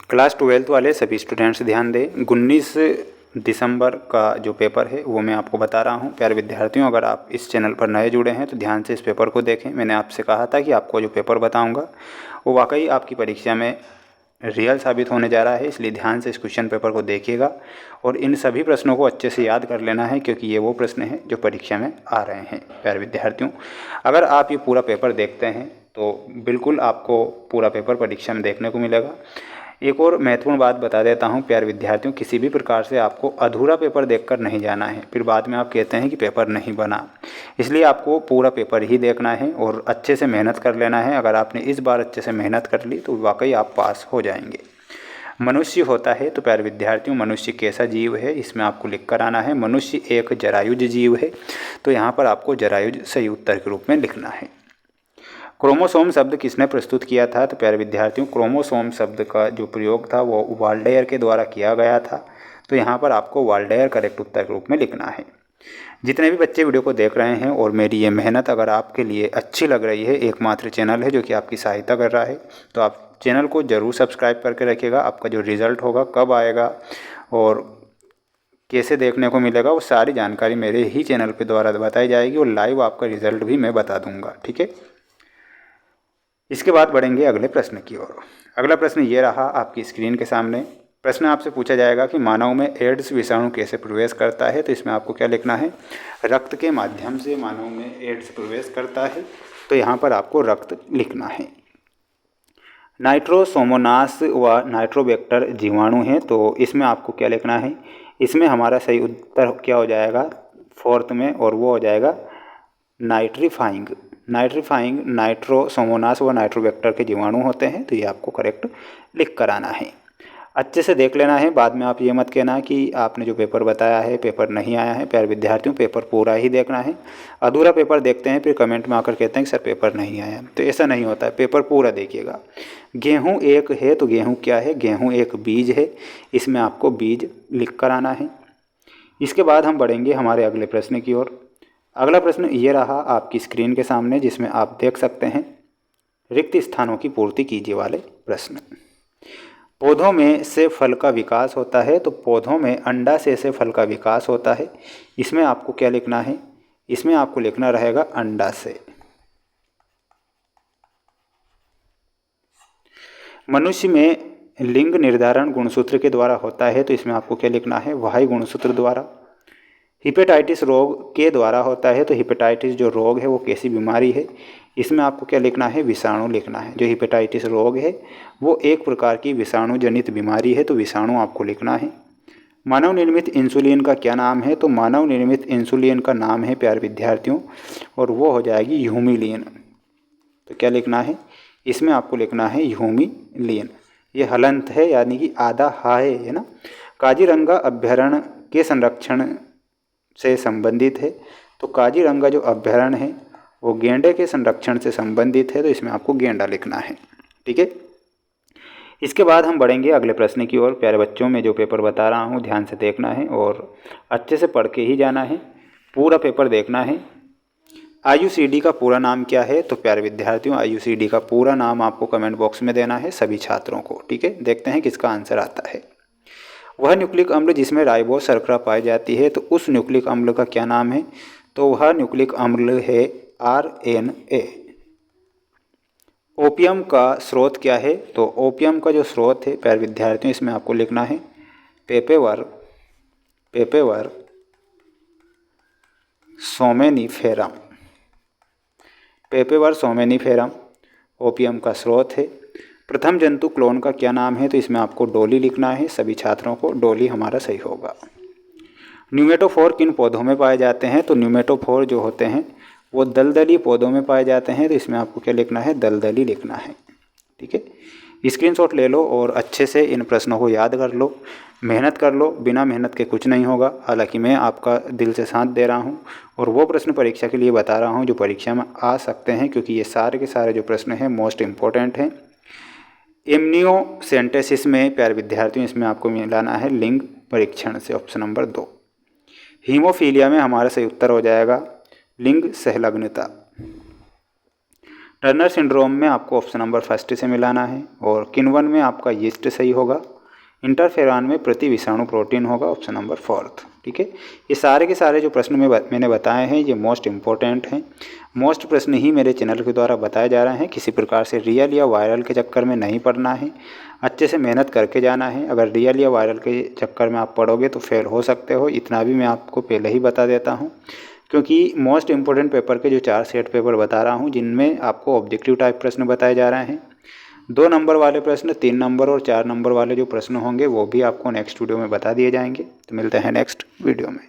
Class 12th वाले सभी students ध्यान दें, 19 दिसंबर का जो पेपर है वो मैं आपको बता रहा हूँ। प्यारे विद्यार्थियों, अगर आप इस चैनल पर नए जुड़े हैं तो ध्यान से इस पेपर को देखें। मैंने आपसे कहा था कि आपको जो पेपर बताऊँगा वो वाकई आपकी परीक्षा में रियल साबित होने जा रहा है, इसलिए ध्यान से इस क्वेश्चन पेपर को देखिएगा और इन सभी प्रश्नों को अच्छे से याद कर लेना है, क्योंकि ये वो प्रश्न हैं जो परीक्षा में आ रहे हैं। प्यारे विद्यार्थियों, अगर आप ये पूरा पेपर देखते हैं तो बिल्कुल आपको पूरा पेपर परीक्षा में देखने को मिलेगा। एक और महत्वपूर्ण बात बता देता हूँ प्यारे विद्यार्थियों, किसी भी प्रकार से आपको अधूरा पेपर देखकर नहीं जाना है, फिर बाद में आप कहते हैं कि पेपर नहीं बना। इसलिए आपको पूरा पेपर ही देखना है और अच्छे से मेहनत कर लेना है। अगर आपने इस बार अच्छे से मेहनत कर ली तो वाकई आप पास हो जाएंगे। मनुष्य होता है तो प्यारे विद्यार्थियों, मनुष्य कैसा जीव है इसमें आपको लिख कर आना है। मनुष्य एक जरायुज जीव है, तो यहाँ पर आपको जरायुज सही उत्तर के रूप में लिखना है। क्रोमोसोम शब्द किसने प्रस्तुत किया था? तो प्यारे विद्यार्थियों, क्रोमोसोम शब्द का जो प्रयोग था वो वाल्डेयर के द्वारा किया गया था, तो यहाँ पर आपको वाल्डेयर करेक्ट उत्तर के रूप में लिखना है। जितने भी बच्चे वीडियो को देख रहे हैं और मेरी ये मेहनत अगर आपके लिए अच्छी लग रही है, एकमात्र चैनल है जो कि आपकी सहायता कर रहा है, तो आप चैनल को ज़रूर सब्सक्राइब करके रखिएगा। आपका जो रिज़ल्ट होगा, कब आएगा और कैसे देखने को मिलेगा, वो सारी जानकारी मेरे ही चैनल के द्वारा बताई जाएगी और लाइव आपका रिज़ल्ट भी मैं बता दूंगा। ठीक है, इसके बाद बढ़ेंगे अगले प्रश्न की ओर। अगला प्रश्न ये रहा आपकी स्क्रीन के सामने। प्रश्न आपसे पूछा जाएगा कि मानव में एड्स विषाणु कैसे प्रवेश करता है, तो इसमें आपको क्या लिखना है? रक्त के माध्यम से मानव में एड्स प्रवेश करता है, तो यहाँ पर आपको रक्त लिखना है। नाइट्रोसोमोनास व नाइट्रोबैक्टर जीवाणु हैं, तो इसमें आपको क्या लिखना है? इसमें हमारा सही उत्तर क्या हो जाएगा फोर्थ में, और वो हो जाएगा नाइट्रीफाइंग। नाइट्रीफाइंग नाइट्रोसोमोनास व नाइट्रोबैक्टर के जीवाणु होते हैं, तो ये आपको करेक्ट लिख कर आना है। अच्छे से देख लेना है, बाद में आप ये मत कहना कि आपने जो पेपर बताया है पेपर नहीं आया है। प्यारे विद्यार्थियों, पेपर पूरा ही देखना है। अधूरा पेपर देखते हैं फिर कमेंट में आकर कहते हैं कि सर पेपर नहीं आया, तो ऐसा नहीं होता है, पेपर पूरा देखिएगा। गेहूँ एक है, तो गेहूँ क्या है? गेहूँ एक बीज है, इसमें आपको बीज लिख कर आना है। इसके बाद हम बढ़ेंगे हमारे अगले प्रश्न की ओर। अगला प्रश्न ये रहा आपकी स्क्रीन के सामने, जिसमें आप देख सकते हैं रिक्त स्थानों की पूर्ति कीजिए वाले प्रश्न। पौधों में से फल का विकास होता है, तो पौधों में अंडाशय से फल का विकास होता है, इसमें आपको क्या लिखना है? इसमें आपको लिखना रहेगा अंडाशय। मनुष्य में लिंग निर्धारण गुणसूत्र के द्वारा होता है, तो इसमें आपको क्या लिखना है? वाई गुणसूत्र द्वारा। हिपेटाइटिस रोग के द्वारा होता है, तो हिपेटाइटिस जो रोग है वो कैसी बीमारी है? इसमें आपको क्या लिखना है? विषाणु लिखना है। जो हिपेटाइटिस रोग है वो एक प्रकार की विषाणु जनित बीमारी है, तो विषाणु आपको लिखना है। मानव निर्मित इंसुलिन का क्या नाम है? तो मानव निर्मित इंसुलिन का नाम है प्यारे विद्यार्थियों, और वो हो जाएगी ह्यूमिलिन। तो क्या लिखना है? इसमें आपको लिखना है ह्यूमिलिन। ये हलंत है, यानी कि आधा हाय है ना। काजीरंगा अभ्यारण्य के संरक्षण से संबंधित है, तो काजीरंगा जो अभ्यारण्य है वो गेंडे के संरक्षण से संबंधित है, तो इसमें आपको गेंडा लिखना है। ठीक है, इसके बाद हम बढ़ेंगे अगले प्रश्न की ओर। प्यारे बच्चों, में जो पेपर बता रहा हूँ ध्यान से देखना है और अच्छे से पढ़ के ही जाना है, पूरा पेपर देखना है। IUCD का पूरा नाम क्या है? तो प्यारे विद्यार्थियों, IUCD का पूरा नाम आपको कमेंट बॉक्स में देना है सभी छात्रों को। ठीक है, देखते हैं किसका आंसर आता है। वह न्यूक्लिक अम्ल जिसमें राइबोस शर्करा पाई जाती है, तो उस न्यूक्लिक अम्ल का क्या नाम है? तो वह न्यूक्लिक अम्ल है RNA। ओपियम का स्रोत क्या है? तो ओपियम का जो स्रोत है प्यारे विद्यार्थियों, इसमें आपको लिखना है पेपेवर सोमेनिफेरम। पेपेवर सोमेनिफेरम ओपियम का स्रोत है। प्रथम जंतु क्लोन का क्या नाम है? तो इसमें आपको डोली लिखना है सभी छात्रों को, डोली हमारा सही होगा। न्यूमेटोफोर किन पौधों में पाए जाते हैं? तो न्यूमेटोफोर जो होते हैं वो दलदली पौधों में पाए जाते हैं, तो इसमें आपको क्या लिखना है? दलदली लिखना है। ठीक है, स्क्रीनशॉट ले लो और अच्छे से इन प्रश्नों को याद कर लो, मेहनत कर लो। बिना मेहनत के कुछ नहीं होगा। हालांकि मैं आपका दिल से साथ दे रहा हूँ और वो प्रश्न परीक्षा के लिए बता रहा हूँ जो परीक्षा में आ सकते हैं, क्योंकि ये सारे के सारे जो प्रश्न हैं मोस्ट इम्पोर्टेंट हैं। इम्यूनोसेंटेसिस में प्यारे विद्यार्थियों, इसमें आपको मिलाना है लिंग परीक्षण से ऑप्शन नंबर 2। हीमोफीलिया में हमारा सही उत्तर हो जाएगा लिंग संलग्नता। टर्नर सिंड्रोम में आपको ऑप्शन नंबर फर्स्ट से मिलाना है और किण्वन में आपका यीस्ट सही होगा। इंटरफेरॉन में प्रति विषाणु प्रोटीन होगा ऑप्शन नंबर फोर्थ। ठीक है, ये सारे के सारे जो प्रश्न मैंने बताए हैं ये मोस्ट इम्पोर्टेंट हैं। मोस्ट प्रश्न ही मेरे चैनल के द्वारा बताए जा रहे हैं। किसी प्रकार से रियल या वायरल के चक्कर में नहीं पढ़ना है, अच्छे से मेहनत करके जाना है। अगर रियल या वायरल के चक्कर में आप पढ़ोगे तो फेल हो सकते हो, इतना भी मैं आपको पहले ही बता देता हूँ। क्योंकि मोस्ट इम्पोर्टेंट पेपर के जो 4 सेट पेपर बता रहा हूँ जिनमें आपको ऑब्जेक्टिव टाइप प्रश्न बताए जा रहे हैं। 2 नंबर वाले प्रश्न, 3 नंबर और 4 नंबर वाले जो प्रश्न होंगे वो भी आपको नेक्स्ट वीडियो में बता दिए जाएंगे। तो मिलते हैं नेक्स्ट वीडियो में।